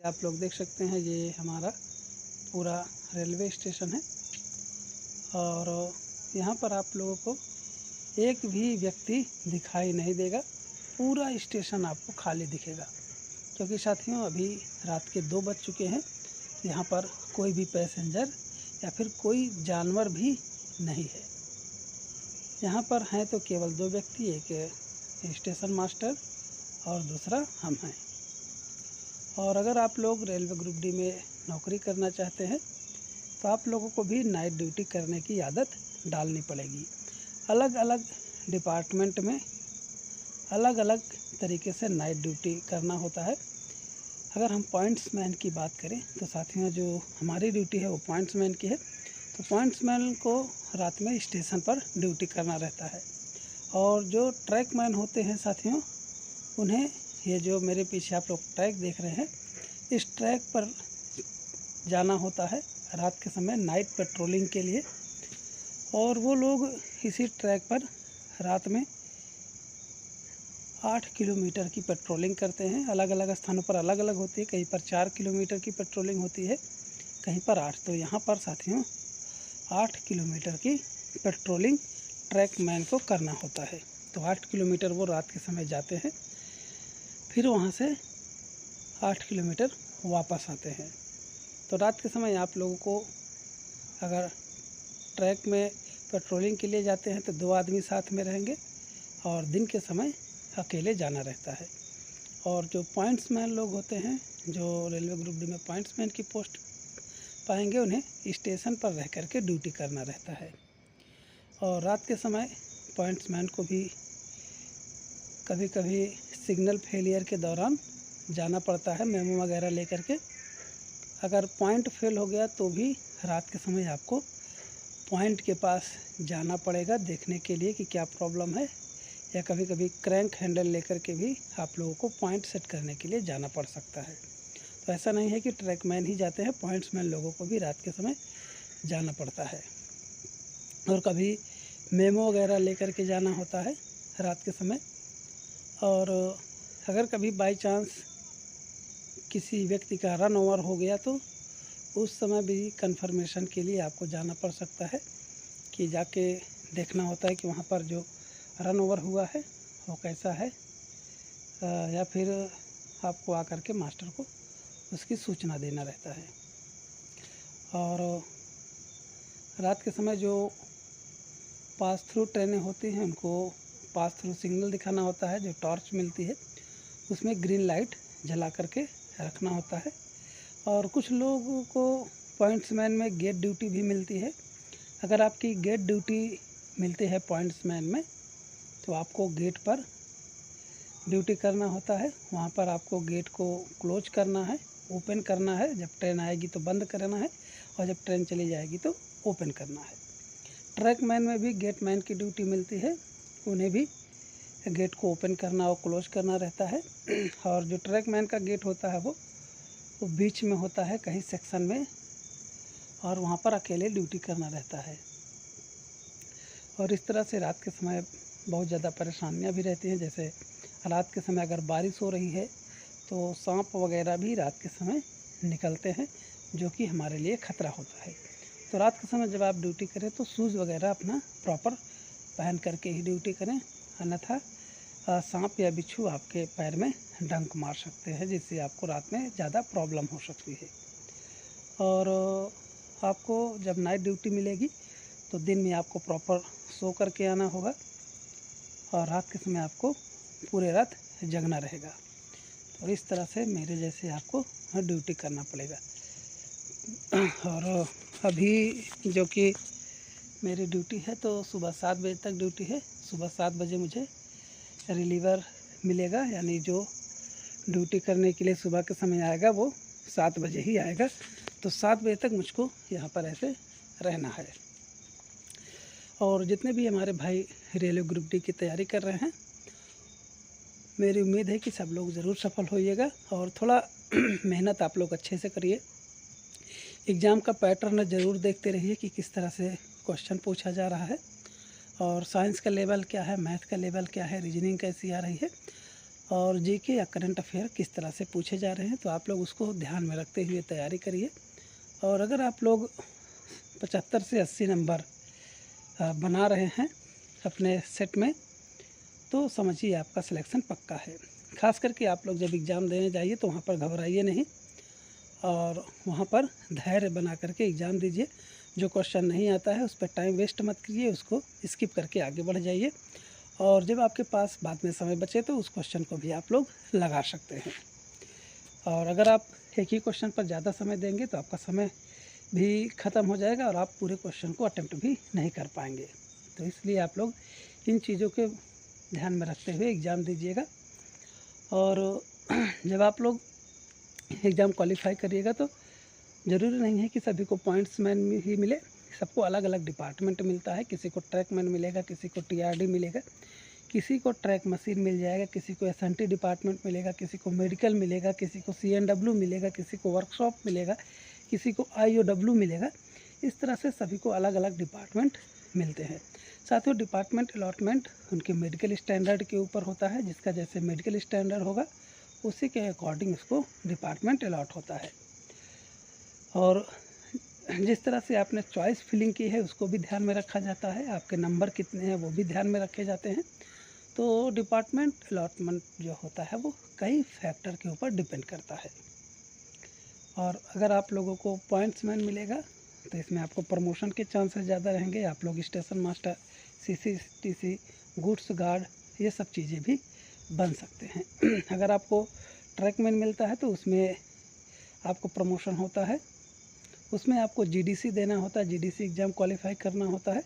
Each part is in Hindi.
आप लोग देख सकते हैं ये हमारा पूरा रेलवे स्टेशन है और यहाँ पर आप लोगों को एक भी व्यक्ति दिखाई नहीं देगा। पूरा स्टेशन आपको खाली दिखेगा क्योंकि साथियों अभी रात के 2 बज चुके हैं। यहाँ पर कोई भी पैसेंजर या फिर कोई जानवर भी नहीं है। यहाँ पर हैं तो केवल 2 व्यक्ति, एक स्टेशन मास्टर और दूसरा हम हैं। और अगर आप लोग रेलवे ग्रुप डी में नौकरी करना चाहते हैं तो आप लोगों को भी नाइट ड्यूटी करने की आदत डालनी पड़ेगी। अलग अलग डिपार्टमेंट में अलग अलग तरीके से नाइट ड्यूटी करना होता है। अगर हम पॉइंट्समैन की बात करें तो साथियों जो हमारी ड्यूटी है वो पॉइंट्समैन की है। तो पॉइंट्समैन को रात में स्टेशन पर ड्यूटी करना रहता है। और जो ट्रैकमैन होते हैं साथियों, उन्हें ये जो मेरे पीछे आप लोग ट्रैक देख रहे हैं, इस ट्रैक पर जाना होता है रात के समय नाइट पेट्रोलिंग के लिए। और वो लोग इसी ट्रैक पर रात में 8 किलोमीटर की पेट्रोलिंग करते हैं। अलग अलग स्थानों पर अलग अलग होती है, कहीं पर 4 किलोमीटर की पेट्रोलिंग होती है, कहीं पर 8। तो यहाँ पर साथियों 8 किलोमीटर की पेट्रोलिंग ट्रैकमैन को करना होता है। तो 8 किलोमीटर वो रात के समय जाते हैं, फिर वहाँ से 8 किलोमीटर वापस आते हैं। तो रात के समय आप लोगों को अगर ट्रैक में पेट्रोलिंग के लिए जाते हैं तो 2 आदमी साथ में रहेंगे और दिन के समय अकेले जाना रहता है। और जो पॉइंट्समैन लोग होते हैं, जो रेलवे ग्रुप डी में पॉइंट्समैन की पोस्ट पाएंगे, उन्हें स्टेशन पर रह कर के ड्यूटी करना रहता है। और रात के समय पॉइंट्समैन को भी कभी कभी सिग्नल फेलियर के दौरान जाना पड़ता है मेमो वगैरह लेकर के। अगर पॉइंट फेल हो गया तो भी रात के समय आपको पॉइंट के पास जाना पड़ेगा देखने के लिए कि क्या प्रॉब्लम है, या कभी कभी क्रैंक हैंडल लेकर के भी आप लोगों को पॉइंट सेट करने के लिए जाना पड़ सकता है। तो ऐसा नहीं है कि ट्रैकमैन ही जाते हैं, पॉइंट्समैन लोगों को भी रात के समय जाना पड़ता है। और कभी मेमो वगैरह लेकर के जाना होता है रात के समय। और अगर कभी बाई चांस किसी व्यक्ति का रन ओवर हो गया तो उस समय भी कंफर्मेशन के लिए आपको जाना पड़ सकता है, कि जाके देखना होता है कि वहाँ पर जो रन ओवर हुआ है वो कैसा है, या फिर आपको आकर के मास्टर को उसकी सूचना देना रहता है। और रात के समय जो पास थ्रू ट्रेनें होती हैं उनको पास थ्रू सिग्नल दिखाना होता है। जो टॉर्च मिलती है उसमें ग्रीन लाइट जला करके रखना होता है। और कुछ लोगों को पॉइंट्समैन में गेट ड्यूटी भी मिलती है। अगर आपकी गेट ड्यूटी मिलती है पॉइंट्समैन में तो आपको गेट पर ड्यूटी करना होता है। वहाँ पर आपको गेट को क्लोज करना है, ओपन करना है। जब ट्रेन आएगी तो बंद करना है और जब ट्रेन चली जाएगी तो ओपन करना है। ट्रैकमैन में भी गेटमैन की ड्यूटी मिलती है, उन्हें भी गेट को ओपन करना और क्लोज करना रहता है। और जो ट्रैकमैन का गेट होता है वो बीच में होता है कहीं सेक्शन में, और वहाँ पर अकेले ड्यूटी करना रहता है। और इस तरह से रात के समय बहुत ज़्यादा परेशानियाँ भी रहती हैं। जैसे रात के समय अगर बारिश हो रही है तो सांप वगैरह भी रात के समय निकलते हैं, जो कि हमारे लिए ख़तरा होता है। तो रात के समय जब आप ड्यूटी करें तो शूज़ वगैरह अपना प्रॉपर पहन करके ही ड्यूटी करें, अन्यथा सांप या बिच्छू आपके पैर में डंक मार सकते हैं, जिससे आपको रात में ज़्यादा प्रॉब्लम हो सकती है। और आपको जब नाइट ड्यूटी मिलेगी तो दिन में आपको प्रॉपर सो करके आना होगा और रात के समय आपको पूरे रात जगना रहेगा। तो इस तरह से मेरे जैसे आपको ड्यूटी करना पड़ेगा। और अभी जो कि मेरी ड्यूटी है तो सुबह 7 बजे तक ड्यूटी है। सुबह 7 बजे मुझे रिलीवर मिलेगा, यानी जो ड्यूटी करने के लिए सुबह के समय आएगा वो 7 बजे ही आएगा। तो 7 बजे तक मुझको यहाँ पर ऐसे रहना है। और जितने भी हमारे भाई रेलवे ग्रुप डी की तैयारी कर रहे हैं, मेरी उम्मीद है कि सब लोग ज़रूर सफल होइएगा और थोड़ा मेहनत आप लोग अच्छे से करिए। एग्ज़ाम का पैटर्न ज़रूर देखते रहिए कि किस तरह से क्वेश्चन पूछा जा रहा है, और साइंस का लेवल क्या है, मैथ का लेवल क्या है, रीजनिंग कैसी आ रही है। और जीके या करंट अफेयर किस तरह से पूछे जा रहे हैं, तो आप लोग उसको ध्यान में रखते हुए तैयारी करिए। और अगर आप लोग 75 से 80 नंबर बना रहे हैं अपने सेट में, तो समझिए आपका सिलेक्शन पक्का है। खास करके आप लोग जब एग्ज़ाम देने जाइए तो वहाँ पर घबराइए नहीं और वहाँ पर धैर्य बना करके एग्ज़ाम दीजिए। जो क्वेश्चन नहीं आता है उस पर टाइम वेस्ट मत कीजिए, उसको स्किप करके आगे बढ़ जाइए। और जब आपके पास बाद में समय बचे तो उस क्वेश्चन को भी आप लोग लगा सकते हैं। और अगर आप एक ही क्वेश्चन पर ज़्यादा समय देंगे तो आपका समय भी ख़त्म हो जाएगा और आप पूरे क्वेश्चन को अटेम्प्ट भी नहीं कर पाएंगे। तो इसलिए आप लोग इन चीज़ों के ध्यान में रखते हुए एग्ज़ाम दीजिएगा। और जब आप लोग एग्ज़ाम क्वालिफाई करिएगा तो ज़रूरी नहीं है कि सभी को पॉइंट्समैन ही मिले, सबको अलग अलग डिपार्टमेंट मिलता है। किसी को ट्रैकमैन मिलेगा, किसी को टीआरडी मिलेगा, किसी को ट्रैक मशीन मिल जाएगा, किसी को एसएनटी डिपार्टमेंट मिलेगा, किसी को मेडिकल मिलेगा, किसी को सीएनडब्ल्यू मिलेगा, किसी को वर्कशॉप मिलेगा, किसी को आईओडब्ल्यू मिलेगा। इस तरह से सभी को अलग अलग डिपार्टमेंट मिलते हैं। साथियों, डिपार्टमेंट अलॉटमेंट उनके मेडिकल स्टैंडर्ड के ऊपर होता है। जिसका जैसे मेडिकल स्टैंडर्ड होगा उसी के अकॉर्डिंग उसको डिपार्टमेंट अलॉट होता है। और जिस तरह से आपने चॉइस फिलिंग की है उसको भी ध्यान में रखा जाता है, आपके नंबर कितने हैं वो भी ध्यान में रखे जाते हैं। तो डिपार्टमेंट अलॉटमेंट जो होता है वो कई फैक्टर के ऊपर डिपेंड करता है। और अगर आप लोगों को पॉइंट्समैन मिलेगा तो इसमें आपको प्रमोशन के चांसेस ज़्यादा रहेंगे। आप लोग station master, CCTC, goods guard, ये सब चीज़ें भी बन सकते हैं। अगर आपको ट्रैकमैन मिलता है तो उसमें आपको प्रमोशन होता है, उसमें आपको जीडीसी देना होता है, जीडीसी एग्ज़ाम क्वालिफाई करना होता है।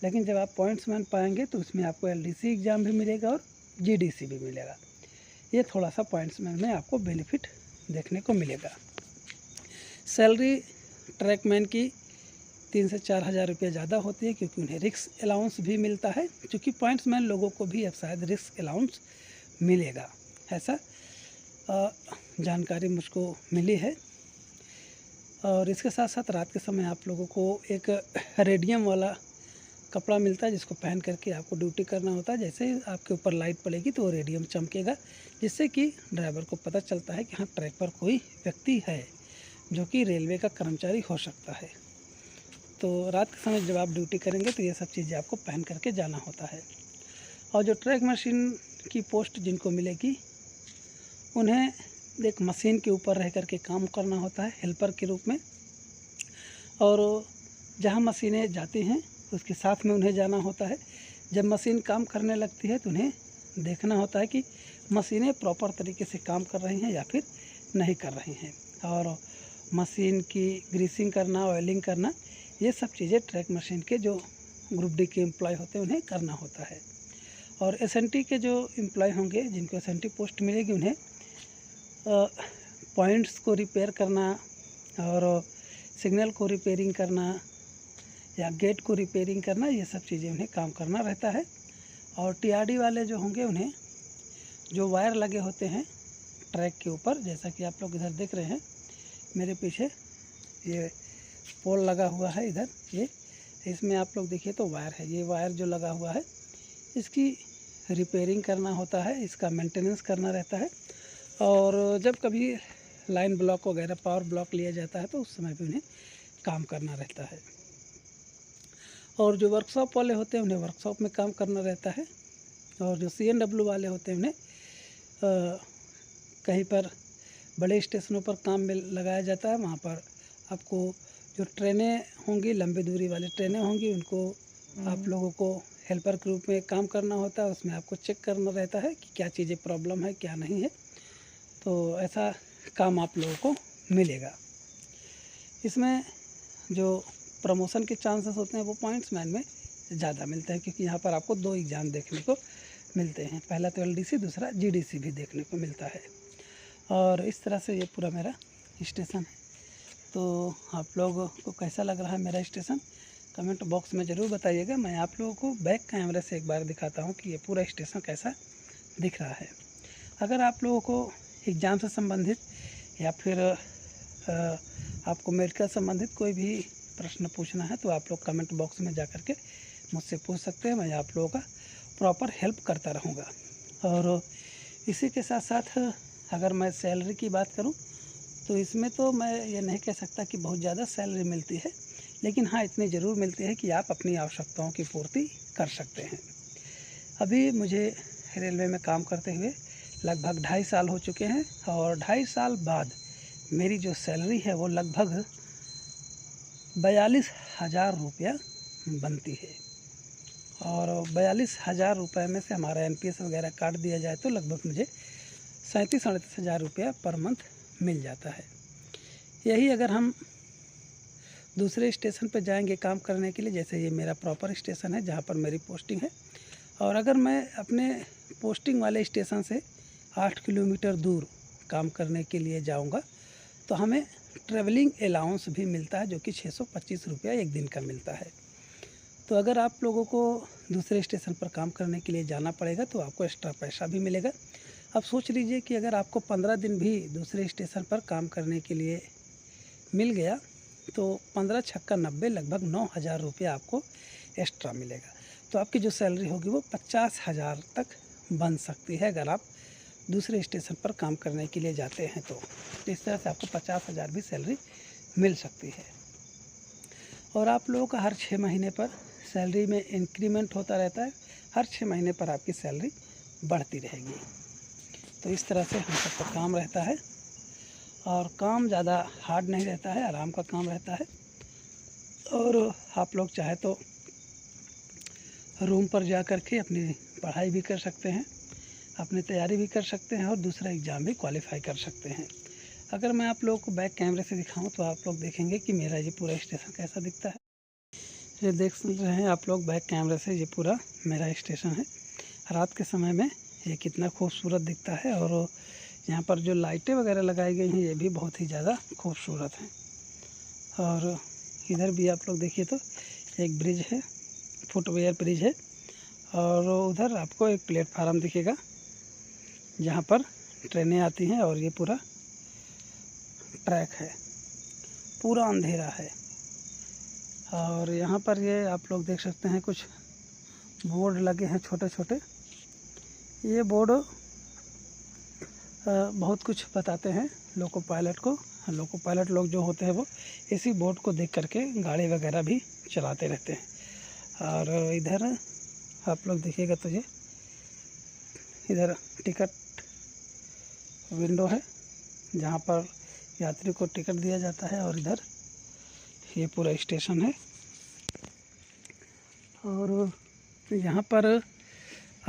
लेकिन जब आप पॉइंट्समैन पाएंगे तो उसमें आपको एलडीसी एग्ज़ाम भी मिलेगा और जीडीसी भी मिलेगा। ये थोड़ा सा पॉइंट्समैन में आपको बेनिफिट देखने को मिलेगा। सैलरी ट्रैकमैन की 3 से 4 हज़ार रुपये ज़्यादा होती है क्योंकि उन्हें रिस्क अलाउंस भी मिलता है। क्योंकि पॉइंट्समैन लोगों को भी अब शायद रिस्क अलाउंस मिलेगा, ऐसा जानकारी मुझको मिली है। और इसके साथ साथ रात के समय आप लोगों को एक रेडियम वाला कपड़ा मिलता है जिसको पहन करके आपको ड्यूटी करना होता है। जैसे ही आपके ऊपर लाइट पड़ेगी तो वो रेडियम चमकेगा, जिससे कि ड्राइवर को पता चलता है कि हाँ, ट्रैक पर कोई व्यक्ति है जो कि रेलवे का कर्मचारी हो सकता है। तो रात के समय जब आप ड्यूटी करेंगे तो ये सब चीज़ें आपको पहन करके जाना होता है। और जो ट्रैक मशीन की पोस्ट जिनको मिलेगी उन्हें एक मशीन के ऊपर रह करके काम करना होता है हेल्पर के रूप में। और जहाँ मशीनें जाती हैं उसके साथ में उन्हें जाना होता है। जब मशीन काम करने लगती है तो उन्हें देखना होता है कि मशीनें प्रॉपर तरीके से काम कर रही हैं या फिर नहीं कर रही हैं। और मशीन की ग्रीसिंग करना, ऑयलिंग करना, ये सब चीज़ें ट्रैक मशीन के जो ग्रुप डी के एम्प्लॉय होते हैं उन्हें करना होता है। और एसएनटी के जो एम्प्लॉय होंगे जिनको एसएनटी पोस्ट मिलेगी उन्हें पॉइंट्स को रिपेयर करना और सिग्नल को रिपेयरिंग करना या गेट को रिपेयरिंग करना, ये सब चीज़ें उन्हें काम करना रहता है। और टीआरडी वाले जो होंगे उन्हें जो वायर लगे होते हैं ट्रैक के ऊपर, जैसा कि आप लोग इधर देख रहे हैं मेरे पीछे ये पोल लगा हुआ है इधर, ये इसमें आप लोग देखिए तो वायर है, ये वायर जो लगा हुआ है इसकी रिपेयरिंग करना होता है, इसका मेंटेनेंस करना रहता है। और जब कभी लाइन ब्लॉक वगैरह पावर ब्लॉक लिया जाता है तो उस समय भी उन्हें काम करना रहता है। और जो वर्कशॉप वाले होते हैं उन्हें वर्कशॉप में काम करना रहता है। और जो सीएनडब्ल्यू वाले होते हैं उन्हें कहीं पर बड़े स्टेशनों पर काम में लगाया जाता है। वहाँ पर आपको जो ट्रेनें होंगी, लंबी दूरी वाली ट्रेनें होंगी, उनको आप लोगों को हेल्पर के रूप में काम करना होता है। उसमें आपको चेक करना रहता है कि क्या चीज़ें प्रॉब्लम है क्या नहीं है। तो ऐसा काम आप लोगों को मिलेगा। इसमें जो प्रमोशन के चांसेस होते हैं वो पॉइंट्समैन में ज़्यादा मिलते हैं क्योंकि यहाँ पर आपको 2 एग्ज़ाम देखने को मिलते हैं, पहला तो एलडीसी, दूसरा जीडीसी भी देखने को मिलता है। और इस तरह से ये पूरा मेरा स्टेशन है। तो आप लोगों को कैसा लग रहा है मेरा स्टेशन, कमेंट बॉक्स में ज़रूर बताइएगा। मैं आप लोगों को बैक कैमरे से एक बार दिखाता हूँ कि ये पूरा स्टेशन कैसा दिख रहा है। अगर आप लोगों को एग्ज़ाम से संबंधित या फिर आपको मेडिकल संबंधित कोई भी प्रश्न पूछना है तो आप लोग कमेंट बॉक्स में जा कर के मुझसे पूछ सकते हैं। मैं आप लोगों का प्रॉपर हेल्प करता रहूँगा। और इसी के साथ साथ अगर मैं सैलरी की बात करूं तो इसमें तो मैं ये नहीं कह सकता कि बहुत ज़्यादा सैलरी मिलती है, लेकिन हाँ इतनी ज़रूर मिलती है कि आप अपनी आवश्यकताओं की पूर्ति कर सकते हैं। अभी मुझे रेलवे में काम करते हुए लगभग 2.5 साल हो चुके हैं और 2.5 साल बाद मेरी जो सैलरी है वो लगभग 42,000 रुपया बनती है। और 42,000 रुपये में से हमारा NPS वगैरह काट दिया जाए तो लगभग मुझे 37-38,000 रुपया पर मंथ मिल जाता है। यही अगर हम दूसरे स्टेशन पर जाएंगे काम करने के लिए, जैसे ये मेरा प्रॉपर स्टेशन है जहाँ पर मेरी पोस्टिंग है, और अगर मैं अपने पोस्टिंग वाले स्टेशन से 8 किलोमीटर दूर काम करने के लिए जाऊंगा तो हमें ट्रैवलिंग अलाउंस भी मिलता है, जो कि 625 रुपया एक दिन का मिलता है। तो अगर आप लोगों को दूसरे स्टेशन पर काम करने के लिए जाना पड़ेगा तो आपको एक्स्ट्रा पैसा भी मिलेगा। अब सोच लीजिए कि अगर आपको 15 दिन भी दूसरे स्टेशन पर काम करने के लिए मिल गया तो 15 छक्का 90 लगभग 9,000 रुपया आपको एक्स्ट्रा मिलेगा। तो आपकी जो सैलरी होगी वो 50,000 तक बन सकती है अगर आप दूसरे स्टेशन पर काम करने के लिए जाते हैं तो इस तरह से आपको 50,000 भी सैलरी मिल सकती है। और आप लोगों का हर 6 महीने पर सैलरी में इंक्रीमेंट होता रहता है, हर 6 महीने पर आपकी सैलरी बढ़ती रहेगी। तो इस तरह से हम सबका काम रहता है और काम ज़्यादा हार्ड नहीं रहता है, आराम का काम रहता है। और आप लोग चाहे तो रूम पर जा कर के अपनी पढ़ाई भी कर सकते हैं, अपनी तैयारी भी कर सकते हैं और दूसरा एग्ज़ाम भी क्वालिफाई कर सकते हैं। अगर मैं आप लोगों को बैक कैमरे से दिखाऊं तो आप लोग देखेंगे कि मेरा ये पूरा स्टेशन कैसा दिखता है। ये देख रहे हैं आप लोग बैक कैमरे से, ये पूरा मेरा स्टेशन है। रात के समय में ये कितना खूबसूरत दिखता है और यहाँ पर जो लाइटें वगैरह लगाई गई हैं ये भी बहुत ही ज़्यादा खूबसूरत हैं। और इधर भी आप लोग देखिए तो एक ब्रिज है, फुटवेयर ब्रिज है, और उधर आपको एक प्लेटफार्म दिखेगा जहाँ पर ट्रेनें आती हैं। और ये पूरा ट्रैक है, पूरा अंधेरा है। और यहाँ पर ये आप लोग देख सकते हैं कुछ बोर्ड लगे हैं छोटे छोटे। ये बोर्ड बहुत कुछ बताते हैं लोको पायलट को। लोको पायलट लोग जो होते हैं वो इसी बोर्ड को देख करके गाड़ी वगैरह भी चलाते रहते हैं। और इधर आप लोग देखिएगा तो ये इधर टिकट विंडो है जहाँ पर यात्री को टिकट दिया जाता है। और इधर ये पूरा स्टेशन है। और यहाँ पर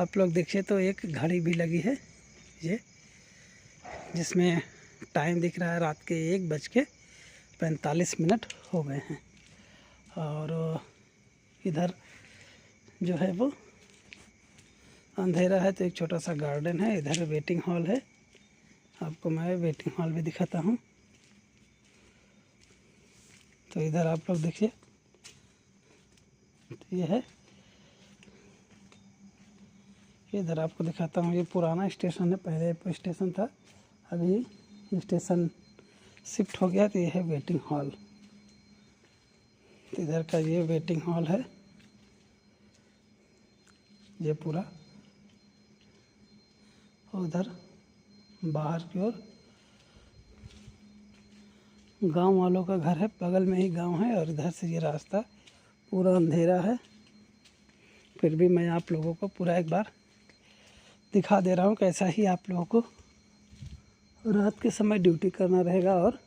आप लोग देखिए तो एक घड़ी भी लगी है ये, जिसमें टाइम दिख रहा है रात के 1:45 हो गए हैं। और इधर जो है वो अंधेरा है तो एक छोटा सा गार्डन है। इधर वेटिंग हॉल है, आपको मैं वेटिंग हॉल भी दिखाता हूँ। तो इधर आप लोग देखिए तो ये है, इधर आपको दिखाता हूँ। ये पुराना स्टेशन है, पहले स्टेशन था, अभी स्टेशन शिफ्ट हो गया। तो ये है वेटिंग हॉल। तो इधर का ये वेटिंग हॉल है, ये पूरा। उधर बाहर की ओर गांव वालों का घर है, बगल में ही गांव है। और इधर से ये रास्ता पूरा अंधेरा है, फिर भी मैं आप लोगों को पूरा एक बार दिखा दे रहा हूँ। कैसा ही आप लोगों को रात के समय ड्यूटी करना रहेगा और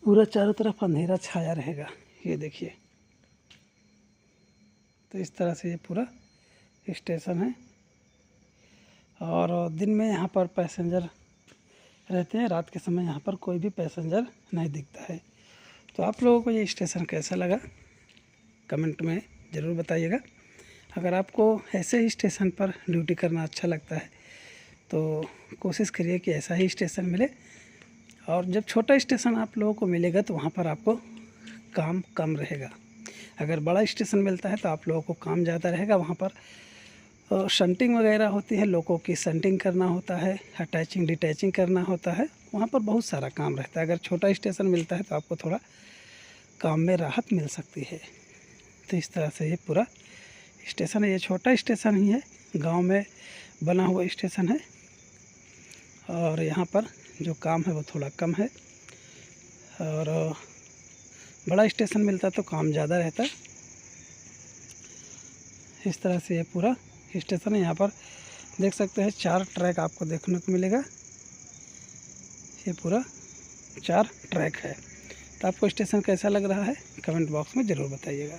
पूरा चारों तरफ अंधेरा छाया रहेगा। ये देखिए, तो इस तरह से ये पूरा स्टेशन है। और दिन में यहाँ पर पैसेंजर रहते हैं, रात के समय यहाँ पर कोई भी पैसेंजर नहीं दिखता है। तो आप लोगों को ये स्टेशन कैसा लगा कमेंट में ज़रूर बताइएगा। अगर आपको ऐसे ही स्टेशन पर ड्यूटी करना अच्छा लगता है तो कोशिश करिए कि ऐसा ही स्टेशन मिले। और जब छोटा स्टेशन आप लोगों को मिलेगा तो वहाँ पर आपको काम कम रहेगा। अगर बड़ा स्टेशन मिलता है तो आप लोगों को काम ज़्यादा रहेगा। वहाँ पर शंटिंग वगैरह होती है, लोगों की शंटिंग करना होता है, अटैचिंग डिटैचिंग करना होता है, वहाँ पर बहुत सारा काम रहता है। अगर छोटा स्टेशन मिलता है तो आपको थोड़ा काम में राहत मिल सकती है। तो इस तरह से ये पूरा स्टेशन है। ये छोटा स्टेशन ही है, गांव में बना हुआ स्टेशन है और यहाँ पर जो काम है वो थोड़ा कम है। और बड़ा स्टेशन मिलता तो काम ज़्यादा रहता। इस तरह से ये पूरा स्टेशन है। यहाँ पर देख सकते हैं 4 ट्रैक आपको देखने को मिलेगा। ये पूरा 4 ट्रैक है। तो आपको स्टेशन कैसा लग रहा है कमेंट बॉक्स में ज़रूर बताइएगा।